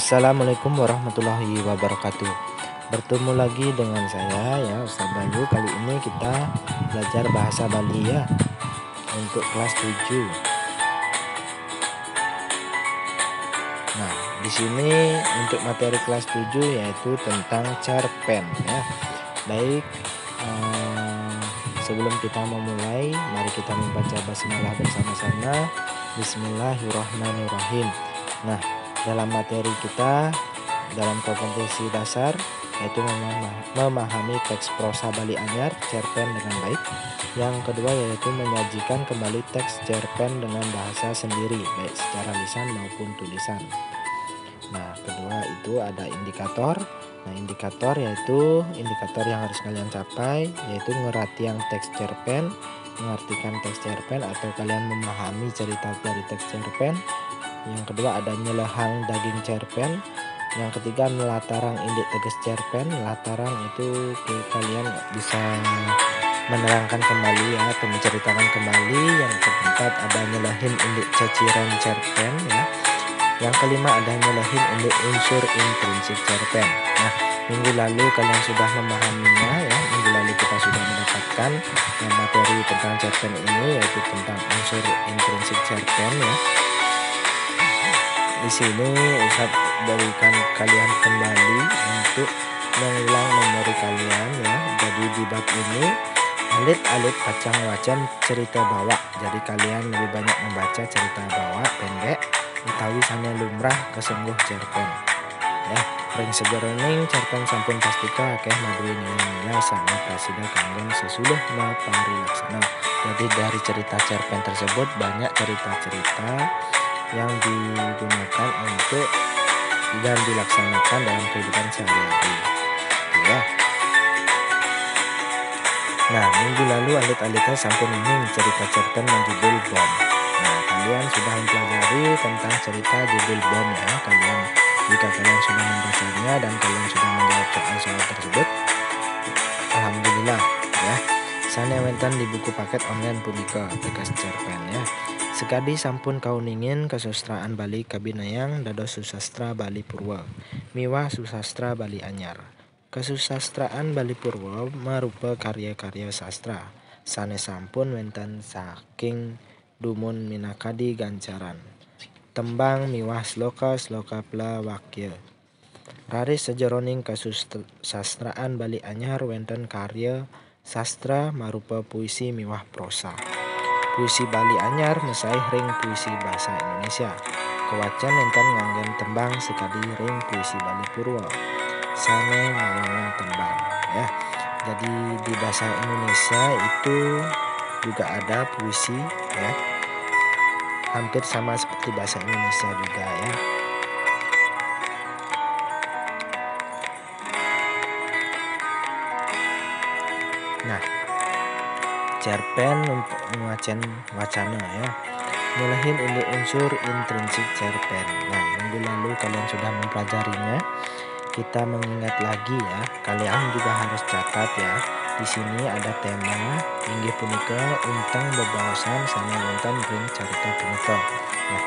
Assalamualaikum warahmatullahi wabarakatuh. Bertemu lagi dengan saya ya, Ustaz Bayu. Kali ini kita belajar bahasa Bali ya, untuk kelas 7. Nah, di sini untuk materi kelas 7 yaitu tentang cerpen ya. Baik, sebelum kita memulai, mari kita membaca basmalah bersama-sama. Bismillahirrahmanirrahim. Nah, dalam materi kita dalam kompetensi dasar yaitu memahami teks prosa Bali Anyar cerpen dengan baik. Yang kedua yaitu menyajikan kembali teks cerpen dengan bahasa sendiri baik secara lisan maupun tulisan. Nah, kedua itu ada indikator. Nah, indikator yaitu indikator yang harus kalian capai yaitu ngeratiang teks cerpen, mengartikan teks cerpen atau kalian memahami cerita dari teks cerpen. Yang kedua ada nyelehang daging cerpen. Yang ketiga melatarang indik teges cerpen. Latarang itu kalian bisa menerangkan kembali ya, atau menceritakan kembali. Yang keempat ada nyelehin indik ceciran cerpen ya. Yang kelima ada nyelehin indik unsur intrinsik cerpen. Nah, minggu lalu kalian sudah memahaminya ya. Minggu lalu kita sudah mendapatkan materi tentang cerpen ini yaitu tentang unsur intrinsik cerpen ya. Di sini Ustaz berikan kalian kembali untuk mengulang memori kalian ya. Jadi di bab ini alit-alit kacang wajan cerita bawa. Jadi kalian lebih banyak membaca cerita bawa pendek utawi sana lumrah kesengguh cerpen. Ya, ring sejeroning cerpen sampun pastika akeh madui nilai sama prasida kanggen sesuluh mapari laksana. Jadi dari cerita cerpen tersebut banyak cerita-cerita yang digunakan untuk dan dilaksanakan dalam kehidupan sehari-hari ya. Nah, minggu lalu alit-alitnya sampun ini cerita cerpen menjudul bom. Nah, kalian sudah mempelajari tentang cerita judul bom ya. Jika kalian sudah membacanya dan kalian sudah menjawab soal-soal tersebut, alhamdulillah ya. Sana wenten di buku paket online punika tegas cerpen ya. Sekadi sampun kauningin kesusastraan Bali kabinayang dados susastra Bali Purwa miwah susastra Bali Anyar. Kesusastraan Bali Purwa merupa karya-karya sastra sanes sampun wenten saking dumun minakadi gancaran tembang miwah sloka pla wakya. Raris sejeroning kesusastraan Bali Anyar wenten karya sastra marupa puisi miwah prosa. Puisi Bali Anyar mesaih ring puisi bahasa Indonesia. Kewacan enten nganggen tembang sekadi ring puisi Bali Purwa. Sane ngawongan tembang ya. Jadi di bahasa Indonesia itu juga ada puisi ya. Hampir sama seperti bahasa Indonesia juga ya. Nah, cerpen untuk ngewacen wacana ya. Nyelehin indik unsur intrinsik cerpen. Nah, minggu lalu kalian sudah mempelajarinya. Kita mengingat lagi ya. Kalian juga harus catat ya. Di sini ada tema inggih punika untang bebaosan sana wonten ring carita punika. Nah,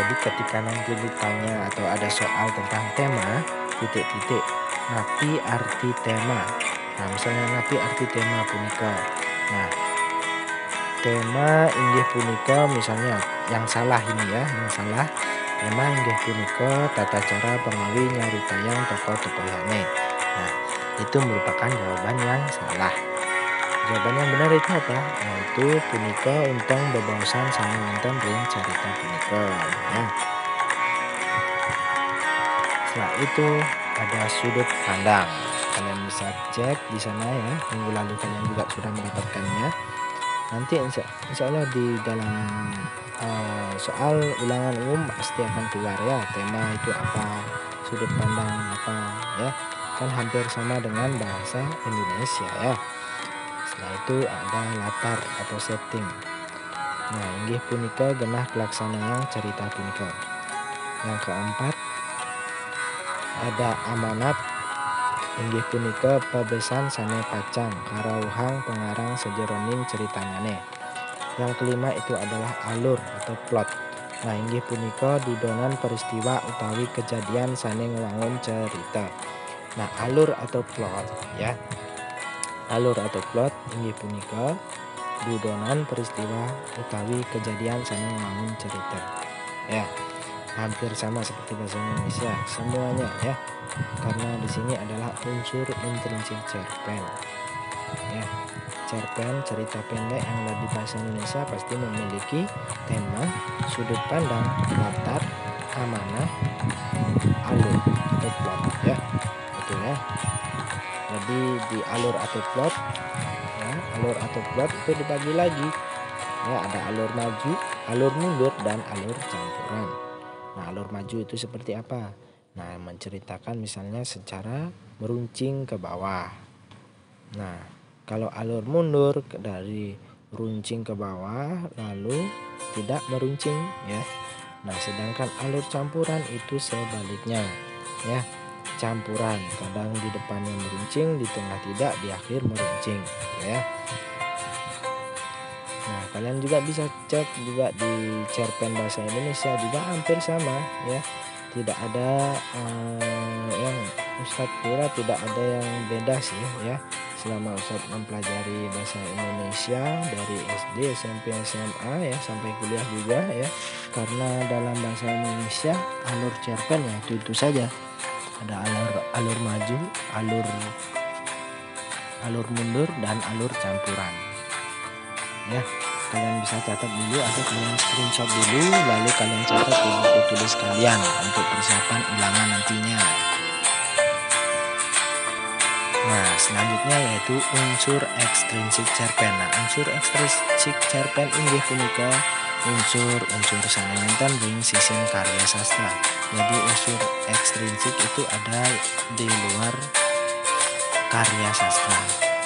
jadi ketika nanti ditanya atau ada soal tentang tema titik-titik napi arti tema. Nah, misalnya napi arti tema punika. Nah, tema inggih punika misalnya yang salah ini ya, yang salah tema inggih punika tata cara pengawi nyaritayang tokoh-tokoh yane. Nah, itu merupakan jawaban yang salah. Jawaban yang benar itu apa? Yaitu punika untang bebaosan sana wonten ring carita punika ya. Setelah itu ada sudut pandang. Kalian bisa cek di sana ya. Minggu lalu kalian juga sudah mendapatkannya. Nanti insya Allah di dalam soal ulangan umum pasti akan keluar ya. Tema itu apa, sudut pandang apa ya. Kan hampir sama dengan bahasa Indonesia ya. Setelah itu ada latar atau setting. Nah, inggih punika genah pelaksanaan cerita punika. Yang keempat ada amanat. Inggih punika pebesan sane pacang karawuhang pengarang sejeroning ceritanyane. Yang kelima itu adalah alur atau plot. Nah, inggih punika dudonan peristiwa utawi kejadian saning wangun cerita. Nah, alur atau plot ya. Alur atau plot inggih punika dudonan peristiwa utawi kejadian saning wangun cerita. Ya, hampir sama seperti bahasa Indonesia semuanya ya. Karena di sini adalah unsur intrinsik cerpen. Ya, cerpen cerita pendek yang ada di bahasa Indonesia pasti memiliki tema, sudut pandang, latar, amanah, alur atau plot ya. Betul ya. Jadi di alur atau plot ya, alur atau plot itu dibagi lagi. Ya, ada alur maju, alur mundur dan alur campuran. Nah, alur maju itu seperti apa? Nah, menceritakan misalnya secara meruncing ke bawah. Nah, kalau alur mundur dari runcing ke bawah lalu tidak meruncing ya. Nah, sedangkan alur campuran itu sebaliknya ya. Campuran, kadang di depannya meruncing, di tengah tidak, di akhir meruncing ya. Nah, kalian juga bisa cek juga di cerpen bahasa Indonesia juga hampir sama ya. Tidak ada yang Ustadz kira tidak ada yang beda sih ya. Selama Ustadz mempelajari bahasa Indonesia dari SD, SMP, SMA ya sampai kuliah juga ya. Karena dalam bahasa Indonesia alur cerpen ya itu saja. Ada alur maju, alur mundur dan alur campuran. Ya, kalian bisa catat dulu atau kalian screenshot dulu lalu kalian catat di buku tulis kalian untuk persiapan ulangan nantinya. Nah, selanjutnya yaitu unsur ekstrinsik cerpen. Nah, unsur ekstrinsik cerpen inggih punika unsur saneuntan jeung sisin karya sastra. Jadi unsur ekstrinsik itu ada di luar karya sastra.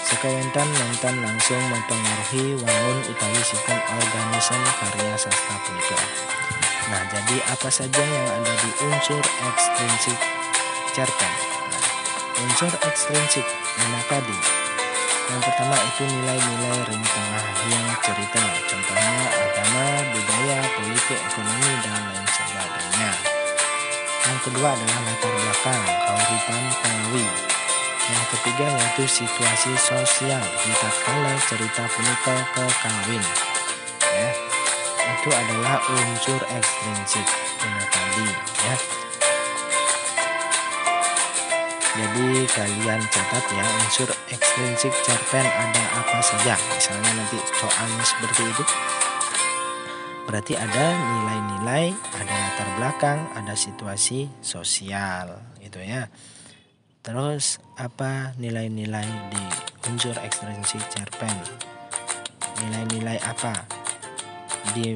Sekawentan nonton langsung mempengaruhi wangun utawi sistem organisme karya sastra punika. Nah, jadi apa saja yang ada di unsur ekstrinsik cerpen? Nah, unsur ekstrinsik tadi. Yang pertama itu nilai-nilai ring tengah yang cerita. Contohnya agama, budaya, politik, ekonomi dan lain sebagainya. Yang kedua adalah latar belakang, kauripan pengawi. Yang ketiga yaitu situasi sosial tatkala cerita punika kekawin. Ya, itu adalah unsur ekstrinsik tadi ya. Jadi kalian catat ya unsur ekstrinsik cerpen ada apa saja. Misalnya nanti soalnya seperti itu. Berarti ada nilai-nilai, ada latar belakang, ada situasi sosial gitu ya. Terus apa nilai-nilai di unsur ekstrinsik cerpen? Nilai-nilai apa? Di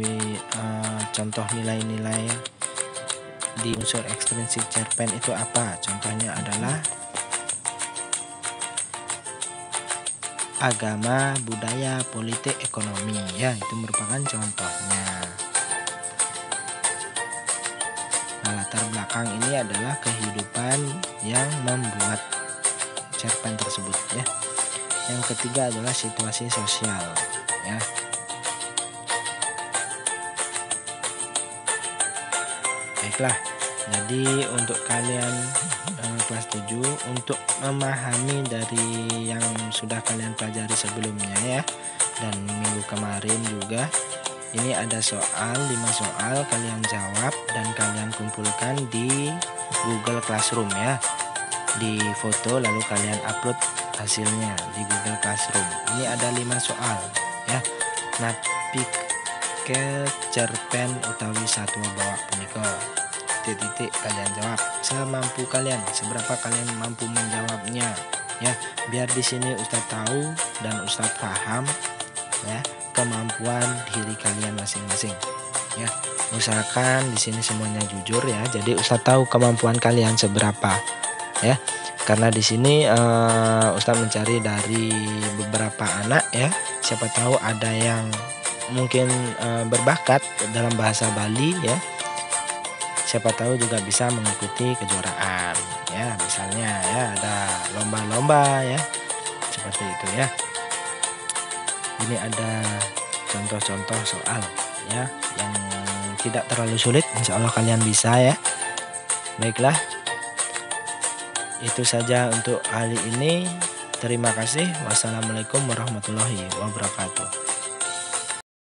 contoh nilai-nilai di unsur ekstrinsik cerpen itu apa? Contohnya adalah agama, budaya, politik, ekonomi ya, itu merupakan contohnya. Nah, latar belakang ini adalah kehidupan yang membuat cerpen tersebut ya. Yang ketiga adalah situasi sosial ya. Baiklah, jadi untuk kalian kelas 7 untuk memahami dari yang sudah kalian pelajari sebelumnya ya, dan minggu kemarin juga, ini ada soal 5 soal kalian jawab dan kalian kumpulkan di Google Classroom ya, di foto lalu kalian upload hasilnya di Google Classroom. Ini ada 5 soal ya. Nah, ke cerpen utawi satwa bawa punika titik kalian jawab semampu kalian, seberapa kalian mampu menjawabnya ya, biar di sini Ustadz tahu dan Ustadz paham ya kemampuan diri kalian masing-masing ya. Usahakan di sini semuanya jujur ya, jadi Ustadz tahu kemampuan kalian seberapa ya, karena di sini Ustadz mencari dari beberapa anak ya, siapa tahu ada yang mungkin berbakat dalam bahasa Bali ya, siapa tahu juga bisa mengikuti kejuaraan ya, misalnya ya ada lomba-lomba ya seperti itu ya. Ini ada contoh-contoh soal ya yang tidak terlalu sulit, insya Allah kalian bisa ya. Baiklah, itu saja untuk hari ini. Terima kasih. Wassalamualaikum warahmatullahi wabarakatuh.